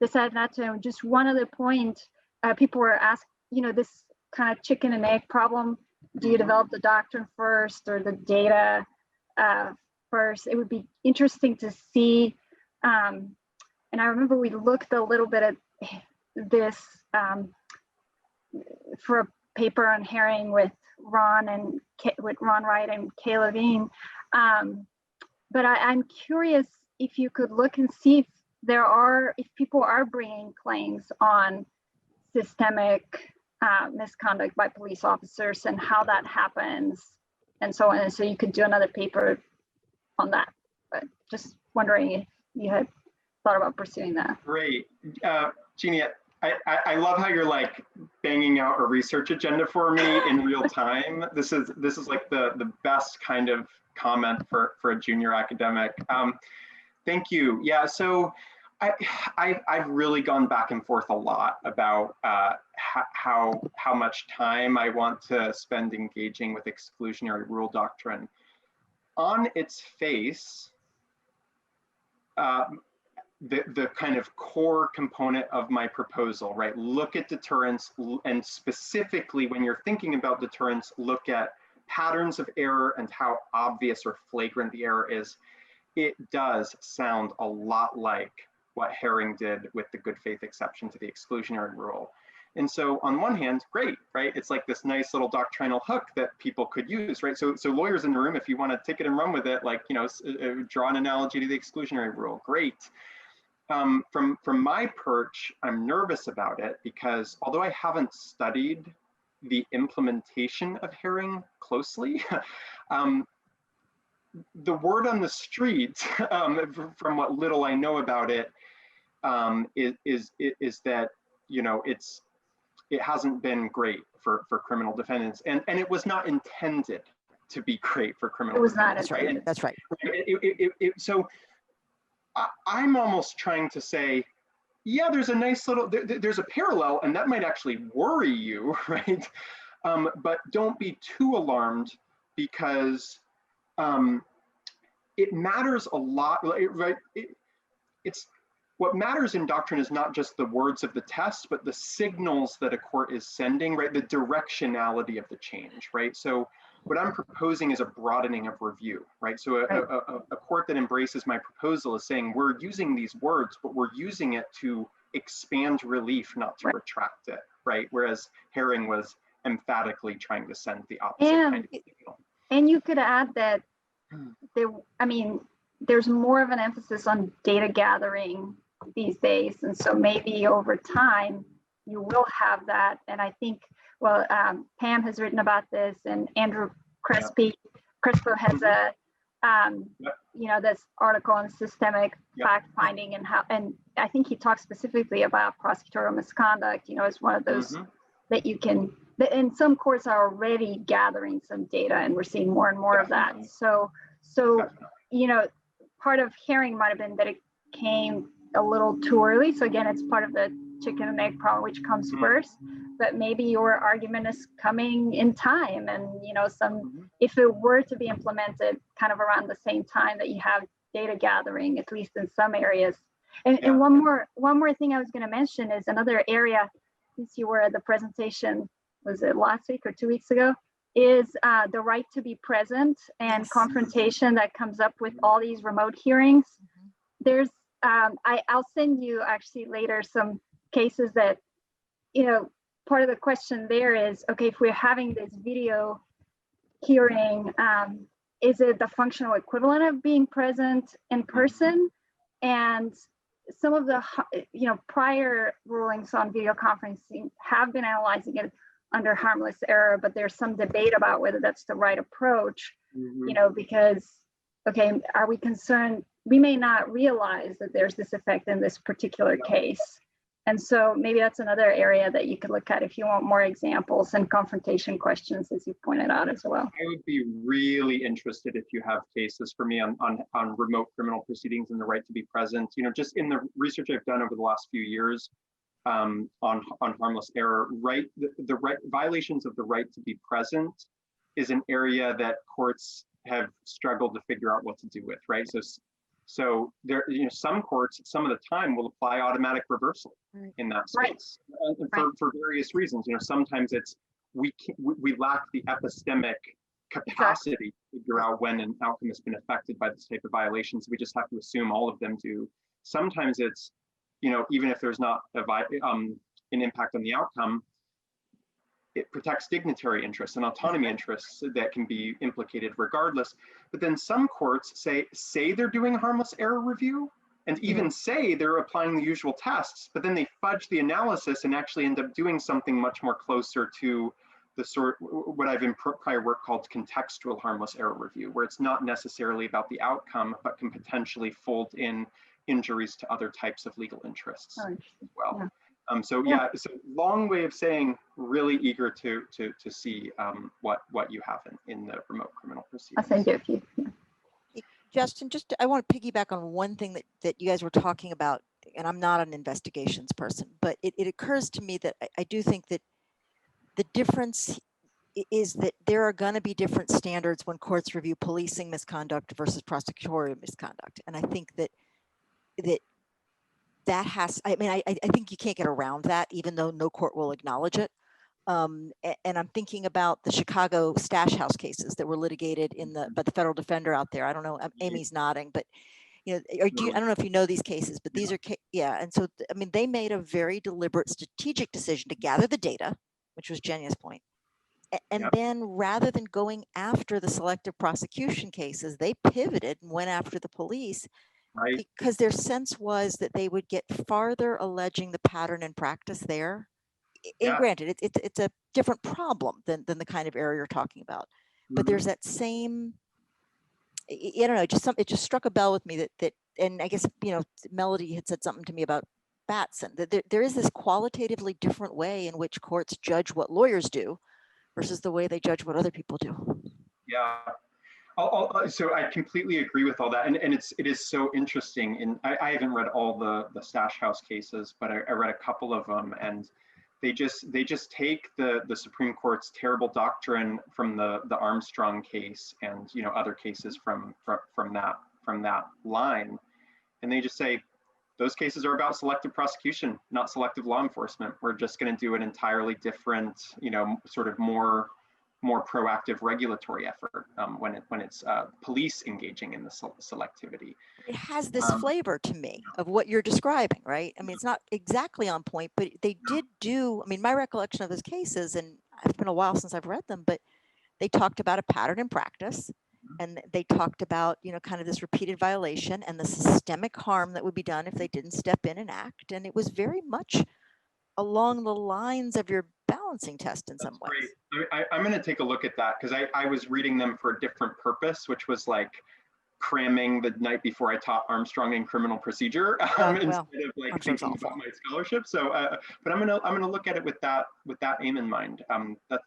decided not to. Just one other point, people were asked, this kind of chicken and egg problem. Do you develop the doctrine first or the data first? It would be interesting to see. And I remember we looked a little bit at this for a paper on herring with Ron Wright and Kay Levine. But I'm curious if you could look and see if people are bringing claims on systemic misconduct by police officers and how that happens, and so on. And so you could do another paper on that. But just wondering if you had thought about pursuing that. Great. Jeannie, I love how you're like banging out a research agenda for me in real time. This is like the best kind of comment for a junior academic. Thank you. Yeah, so I've really gone back and forth a lot about how much time I want to spend engaging with exclusionary rule doctrine. On its face, the kind of core component of my proposal, right? Look at deterrence, and specifically when you're thinking about deterrence, look at patterns of error and how obvious or flagrant the error is. It does sound a lot like what herring did with the good faith exception to the exclusionary rule. And so on one hand, great, right? It's like this nice little doctrinal hook that people could use, right? So lawyers in the room, if you want to take it and run with it, like, draw an analogy to the exclusionary rule, great. From my perch, I'm nervous about it, because although I haven't studied the implementation of herring closely, the word on the street, from what little I know about it, is that it hasn't been great for criminal defendants, and it was not intended to be great for criminal defendants. Not. Right? That's right. So I'm almost trying to say, yeah, there's a nice little, there's a parallel, and that might actually worry you, right? But don't be too alarmed, because it matters a lot, right? It's what matters in doctrine is not just the words of the test, but the signals that a court is sending, right? The directionality of the change, right? So what I'm proposing is a broadening of review, right? So a court that embraces my proposal is saying, we're using these words, but we're using it to expand relief, not to retract it, right? Whereas Herring was emphatically trying to send the opposite kind of signal. And you could add that there's more of an emphasis on data gathering these days. And so maybe over time, you will have that. And I think, well, Pam has written about this, and Andrew Crespo has a, this article on systemic fact finding and I think he talks specifically about prosecutorial misconduct, as one of those that you can, and some courts are already gathering some data, and we're seeing more and more of that. So, part of Herring might have been that it came a little too early. So again, it's part of the chicken and egg problem, which comes first, but maybe your argument is coming in time. And, if it were to be implemented kind of around the same time that you have data gathering, at least in some areas. And one more thing I was going to mention is another area, since you were at the presentation, was it last week or 2 weeks ago, is the right to be present and confrontation that comes up with all these remote hearings. There's, I'll send you actually later some cases that, part of the question there is, okay, if we're having this video hearing, is it the functional equivalent of being present in person? And some of the, prior rulings on video conferencing have been analyzing it under harmless error, but there's some debate about whether that's the right approach, because, okay, are we concerned? We may not realize that there's this effect in this particular case. And so maybe that's another area that you could look at if you want more examples and confrontation questions, as you pointed out as well. I would be really interested if you have cases for me on remote criminal proceedings and the right to be present. Just in the research I've done over the last few years on harmless error, the right violations of the right to be present is an area that courts have struggled to figure out what to do with, right? So there, some courts, some of the time, will apply automatic reversal in that space for various reasons. Sometimes it's we lack the epistemic capacity to figure out when an outcome has been affected by this type of violations. We just have to assume all of them do. Sometimes it's, even if there's not an impact on the outcome, it protects dignitary interests and autonomy interests that can be implicated regardless. But then some courts say they're doing a harmless error review and even say they're applying the usual tests, but then they fudge the analysis and actually end up doing something much more closer to the what I've in prior work called contextual harmless error review, where it's not necessarily about the outcome, but can potentially fold in injuries to other types of legal interests as well. So long way of saying, really eager to see what you have in the remote criminal proceedings. I'll send you a few. Justin, I want to piggyback on one thing that you guys were talking about, and I'm not an investigations person, but it occurs to me that I do think that the difference is that there are going to be different standards when courts review policing misconduct versus prosecutorial misconduct. And I think that has, I think you can't get around that, even though no court will acknowledge it. And I'm thinking about the Chicago stash house cases that were litigated by the federal defender out there. I don't know, Amy's nodding, but I don't know if you know these cases, but these are, and so, they made a very deliberate strategic decision to gather the data, which was Jenya's point. And then rather than going after the selective prosecution cases, they pivoted and went after the police. Right. Because their sense was that they would get farther alleging the pattern and practice there. And granted, it's a different problem than the kind of error you're talking about. But there's that same, I don't know, it just struck a bell with me that and I guess, Melody had said something to me about Batson, that there is this qualitatively different way in which courts judge what lawyers do versus the way they judge what other people do. Yeah. So I completely agree with all that, and it is so interesting. And I haven't read all the stash house cases, but I read a couple of them, and they just take the Supreme Court's terrible doctrine from the Armstrong case and other cases from that line, and they just say those cases are about selective prosecution, not selective law enforcement. We're just going to do an entirely different, sort of more more proactive regulatory effort when it's police engaging in the selectivity. It has this flavor to me of what you're describing, right? I mean, it's not exactly on point, but they did do, I mean, my recollection of those cases, and it's been a while since I've read them, but they talked about a pattern in practice, and they talked about, you know, kind of this repeated violation and the systemic harm that would be done if they didn't step in and act. And it was very much along the lines of your balancing test in some ways. Great. I'm going to take a look at that, because I was reading them for a different purpose, which was like cramming the night before I taught Armstrong in criminal procedure instead of like thinking about my scholarship. So, but I'm gonna look at it with that aim in mind.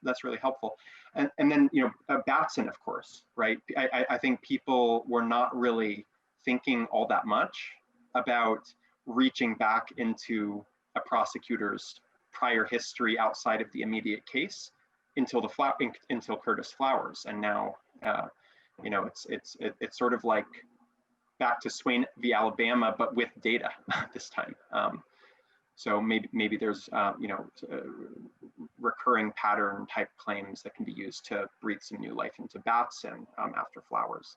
That's really helpful. And then, you know, Batson, of course, right? I think people were not really thinking all that much about reaching back into a prosecutor's prior history outside of the immediate case until Curtis Flowers, and now. You know, it's sort of like back to Swain v. Alabama, but with data this time. So maybe there's you know, recurring pattern type claims that can be used to breathe some new life into Batson after Flowers.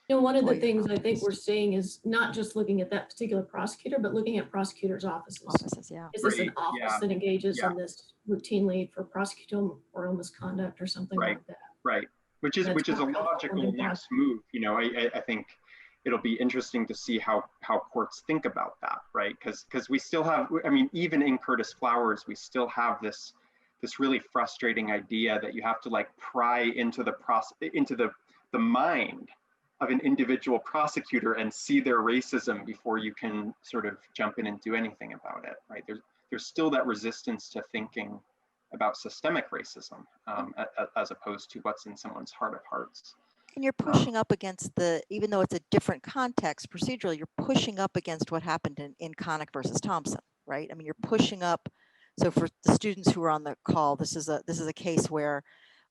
You know, one of the things I think we're seeing is not just looking at that particular prosecutor, but looking at prosecutors' offices. Yeah. Is this an office that engages on this routinely for prosecutorial misconduct or something like that? Right. Which is a logical next move. You know, I think it'll be interesting to see how courts think about that, right? Because we still have, I mean, even in Curtis Flowers, we still have this really frustrating idea that you have to like pry into the mind of an individual prosecutor and see their racism before you can sort of jump in and do anything about it, right? There's still that resistance to thinking about systemic racism as opposed to what's in someone's heart of hearts. And you're pushing up against even though it's a different context procedural, you're pushing up against what happened in Connick versus Thompson, right? I mean, you're pushing up. So for the students who are on the call, this is a case where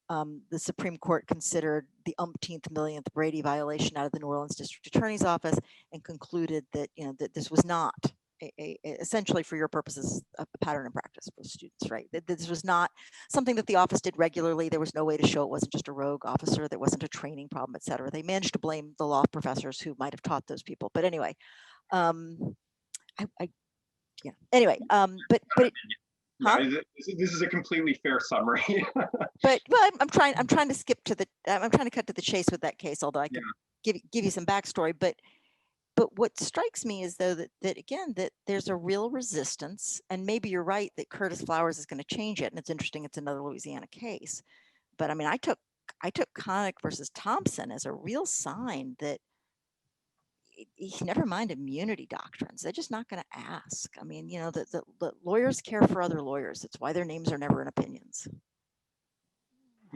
the Supreme Court considered the umpteenth millionth Brady violation out of the New Orleans District Attorney's Office and concluded that, you know, that this was not essentially, for your purposes, a pattern in practice for students, right? That this was not something that the office did regularly. There was no way to show it wasn't just a rogue officer, there wasn't a training problem, et cetera. They managed to blame the law professors who might have taught those people. But anyway, anyway, but huh? This is a completely fair summary. But well, I'm trying to skip to I'm trying to cut to the chase with that case, although I can give you some backstory. But what strikes me is, though, that again, that there's a real resistance, and maybe you're right that Curtis Flowers is going to change it. And it's interesting, it's another Louisiana case. But I mean, I took Connick versus Thompson as a real sign that never mind immunity doctrines, they're just not going to ask. I mean, you know, the lawyers care for other lawyers. It's why their names are never in opinions.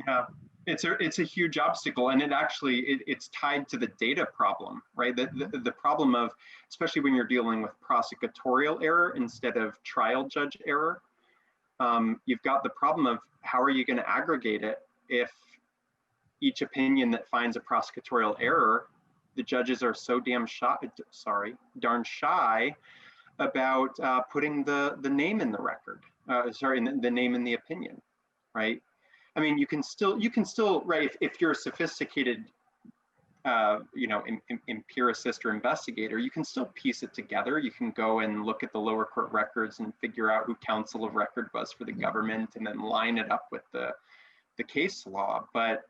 Yeah. It's a huge obstacle, and it's tied to the data problem, right? The problem of, especially when you're dealing with prosecutorial error instead of trial judge error, you've got the problem of how are you going to aggregate it if each opinion that finds a prosecutorial error, the judges are so darn shy about putting the name in the record, the name in the opinion, right? I mean, you can still, right, if you're a sophisticated, you know, empiricist or investigator, you can still piece it together. You can go and look at the lower court records and figure out who counsel of record was for the government and then line it up with the case law. But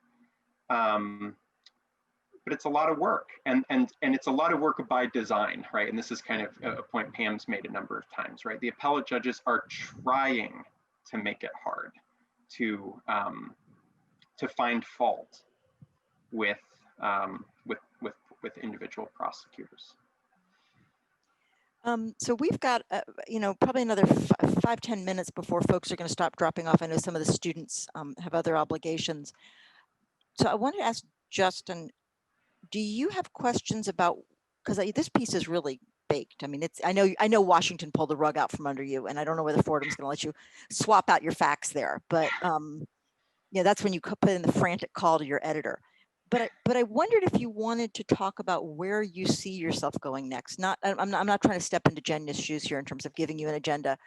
it's a lot of work, and it's a lot of work by design, right? And this is kind of a point Pam's made a number of times, right? The appellate judges are trying to make it hard to find fault with individual prosecutors. So we've got, you know, probably another 5-10 minutes before folks are going to stop dropping off. I know some of the students have other obligations. So I wanted to ask Justin, do you have questions about, because this piece is really baked. I mean, I know Washington pulled the rug out from under you, and I don't know whether Fordham's going to let you swap out your facts there, but yeah, that's when you put in the frantic call to your editor. But I wondered if you wanted to talk about where you see yourself going next. I'm not trying to step into Jenya's shoes here in terms of giving you an agenda,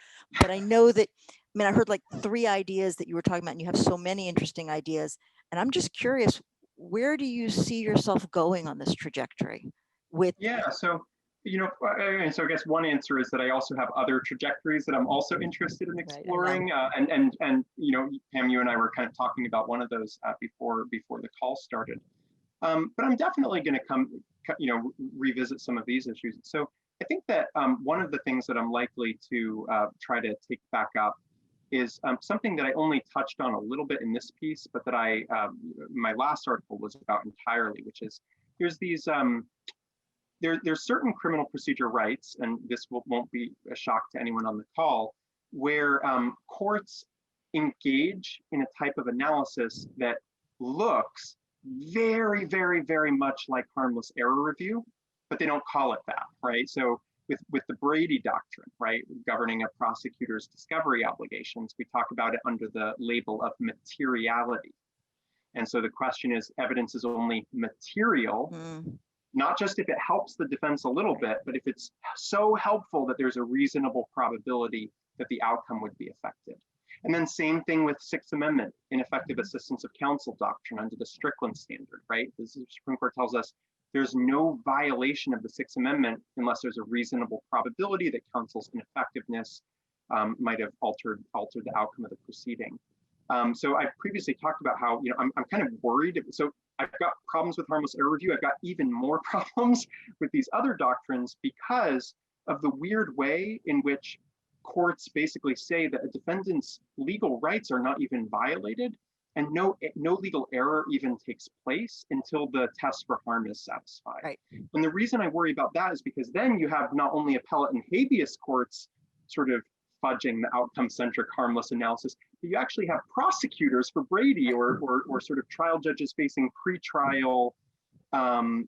but I know that mean, I heard like 3 ideas that you were talking about, and you have so many interesting ideas. And I'm just curious, where do you see yourself going on this trajectory with? Yeah, so, and so I guess one answer is that I also have other trajectories that I'm also interested in exploring. And Pam, you and I were kind of talking about one of those before the call started. But I'm definitely going to revisit some of these issues. So I think that one of the things that I'm likely to try to take back up is something that I only touched on a little bit in this piece, but that my last article was about entirely, which is there's these, there's certain criminal procedure rights, and this won't be a shock to anyone on the call, where courts engage in a type of analysis that looks very, very, very much like harmless error review, but they don't call it that, right? So with the Brady doctrine, right, governing a prosecutor's discovery obligations, we talk about it under the label of materiality. And so the question is, evidence is only material, not just if it helps the defense a little bit, but if it's so helpful that there's a reasonable probability that the outcome would be affected. And then same thing with Sixth Amendment, ineffective assistance of counsel doctrine under the Strickland standard, right? The Supreme Court tells us there's no violation of the Sixth Amendment unless there's a reasonable probability that counsel's ineffectiveness might have altered the outcome of the proceeding. So I previously talked about how, I'm kind of worried. So I've got problems with harmless error review. I've got even more problems with these other doctrines because of the weird way in which courts basically say that a defendant's legal rights are not even violated, and no legal error even takes place until the test for harm is satisfied. Right. And the reason I worry about that is because then you have not only appellate and habeas courts sort of fudging the outcome-centric harmless analysis, but you actually have prosecutors for Brady or sort of trial judges facing pre-trial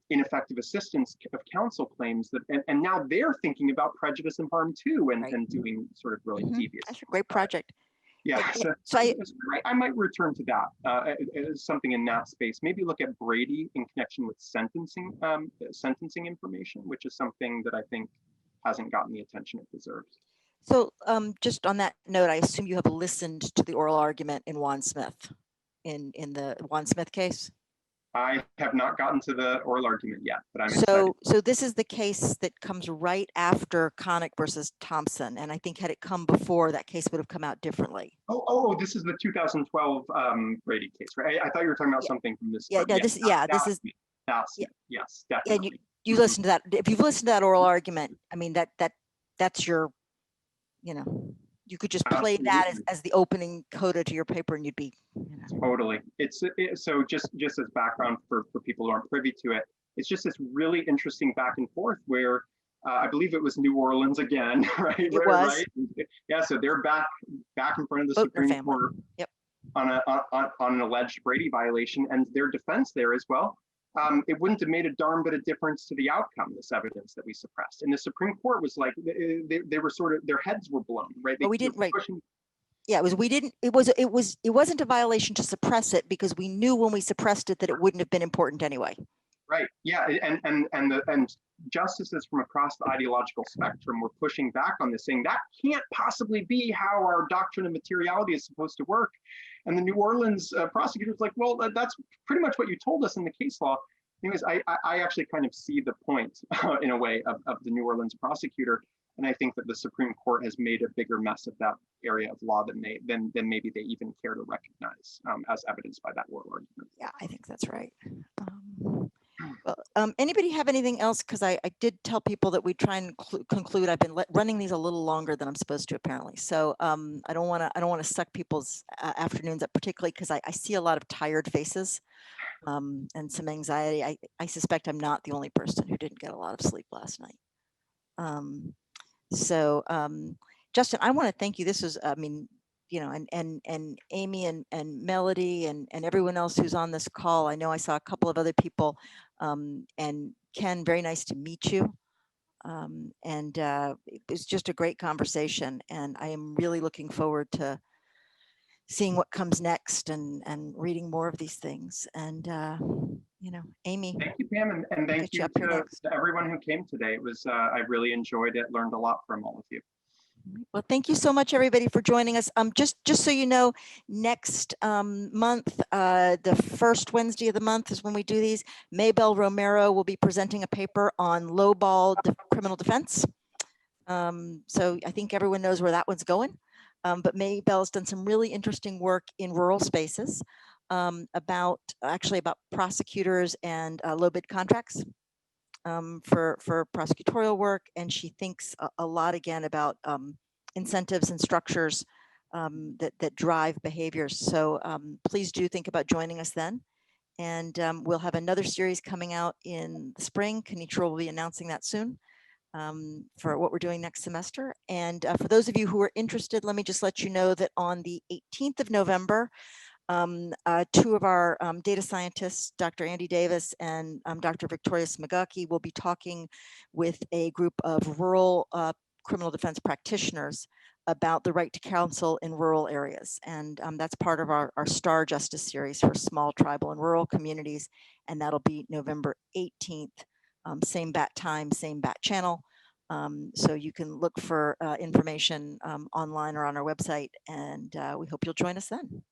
ineffective assistance of counsel claims that, and now they're thinking about prejudice and harm too, and doing sort of really devious. That's a great project. Yeah, so I might return to that as something in that space. Maybe look at Brady in connection with sentencing information, which is something that I think hasn't gotten the attention it deserves. So just on that note, I assume you have listened to the oral argument in Juan Smith, in the Juan Smith case? I have not gotten to the oral argument yet, but I'm excited. So this is the case that comes right after Connick versus Thompson, and I think had it come before, that case would have come out differently. Oh, this is the 2012 Brady case, right? I thought you were talking about something from this. Yeah, no, this is yes, definitely. And you listen to that. If you've listened to that oral argument, I mean that's your, you could just play that as the opening coda to your paper, and you'd be. Totally. So just as background for people who aren't privy to it, it's just this really interesting back and forth where I believe it was New Orleans again, right? It was. Right? Yeah. So they're back in front of the Supreme Court. Yep. On an alleged Brady violation, and their defense there as well. It wouldn't have made a darn bit of difference to the outcome, this evidence that we suppressed. And the Supreme Court was like, they were sort of, their heads were blown, right? We didn't, right. Yeah, it wasn't a violation to suppress it because we knew when we suppressed it that it wouldn't have been important anyway. Right. Yeah. And justices from across the ideological spectrum were pushing back on this, saying that can't possibly be how our doctrine of materiality is supposed to work. And the New Orleans prosecutor's like, well, that's pretty much what you told us in the case law. Anyways, I actually kind of see the point in a way of the New Orleans prosecutor. And I think that the Supreme Court has made a bigger mess of that area of law than maybe they even care to recognize, as evidenced by that oral argument. Yeah, I think that's right. Well, anybody have anything else? Because I did tell people that we try and conclude. I've been running these a little longer than I'm supposed to, apparently. So I don't want to suck people's afternoons up, particularly because I see a lot of tired faces and some anxiety. I suspect I'm not the only person who didn't get a lot of sleep last night. So Justin, I want to thank you. This was, I mean, and Amy and Melody and everyone else who's on this call. I know I saw a couple of other people, and Ken, very nice to meet you. And it was just a great conversation, and I am really looking forward to seeing what comes next and reading more of these things. And Amy. Thank you, Pam, and thank you to everyone who came today. It was I really enjoyed it, learned a lot from all of you. Well, thank you so much, everybody, for joining us. Just so you know, next month, the first Wednesday of the month is when we do these. Maybelle Romero will be presenting a paper on lowball criminal defense. So I think everyone knows where that one's going. But Maybelle's done some really interesting work in rural spaces about prosecutors and low bid contracts for prosecutorial work. And she thinks a lot again about incentives and structures that drive behaviors. So please do think about joining us then. And we'll have another series coming out in the spring. Kenitra will be announcing that soon for what we're doing next semester. And for those of you who are interested, let me just let you know that on the 18th of November, two of our data scientists, Dr. Andy Davis and Dr. Victoria Smagaki, will be talking with a group of rural criminal defense practitioners about the right to counsel in rural areas. And that's part of our STAR Justice series for small tribal and rural communities. And that'll be November 18th, same bat time, same bat channel. So you can look for information online or on our website, and we hope you'll join us then.